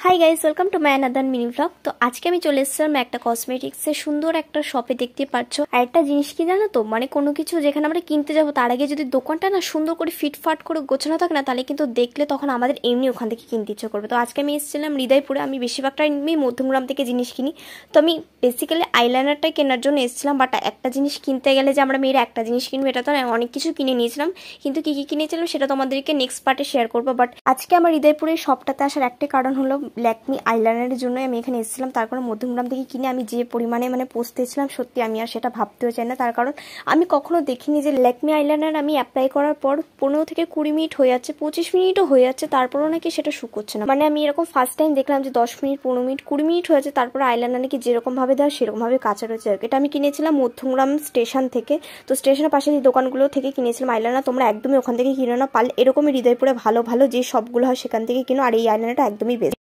Hi guys, welcome to my another mini blog. তো আজকে আমি চলে এসেছিলাম একটা কসমেটিক্সের সুন্দর একটা শপে। দেখতে পাচ্ছ আর একটা জিনিস কি জানো তো, মানে কোনো কিছু যেখানে আমরা কিনতে যাবো তার আগে যদি দোকানটা না সুন্দর করে ফিটফাট করে গোছানো থাকে না, তাহলে কিন্তু দেখলে তখন আমাদের এমনি ওখান থেকে কিনতে ইচ্ছে করবে। তো আজকে আমি এসেছিলাম হৃদয়পুরে। আমি বেশিরভাগটা আমি মধ্যমগ্রাম থেকে জিনিস কিনি। তো আমি বেসিক্যালি আইলাইনারটাই কেনার জন্য এসেছিলাম, বাট একটা জিনিস কিনতে গেলে যে আমরা মেয়েরা একটা জিনিস কিনবো এটা তো অনেক কিছু কিনে নিয়েছিলাম, কিন্তু কি কি কিনেছিলাম সেটা তোমাদেরকে নেক্সট পার্টে শেয়ার করবো। বাট আজকে আমার হৃদয়পুরে এই শপটাতে আসার একটাই কারণ হলো ল্যাকমি আইলাইনারের জন্য আমি এখানে এসেছিলাম। তার কারণ মধ্যমগ্রাম থেকে কিনে আমি যে পরিমাণে পস্তেছিলাম, সত্যি আমি আর সেটা ভাবতেও চাই না। তার কারণ আমি কখনো দেখিনি যে ল্যাকমি আইলাইনার আমি অ্যাপ্লাই করার পর 15 থেকে 20 মিনিট হয়ে যাচ্ছে, 25 মিনিটও হয়ে যাচ্ছে, তারপরও নাকি সেটা শুকোচ্ছে না। আমি এরকম ফার্স্ট টাইম দেখলাম যে 10 মিনিট, 15 মিনিট, 20 মিনিট হয়ে যাচ্ছে, তারপর আইলাইনার নাকি যেরকম ভাবে দেওয়া সেরকম ভাবে কাঁচা রয়েছে। এটা আমি কিনেছিলাম মধ্যমগ্রাম স্টেশন থেকে। তো স্টেশনের পাশে যে দোকানগুলো থেকে কিনেছিলাম আইলাইনার, তোমরা একদমই ওখান থেকে কিনো না, পারলে এরকমই হৃদয়পুরে ভালো ভালো যে সবগুলো হয় সেখান থেকে কিনো। আর এই আইলাইনারটা একদমই বেস্ট।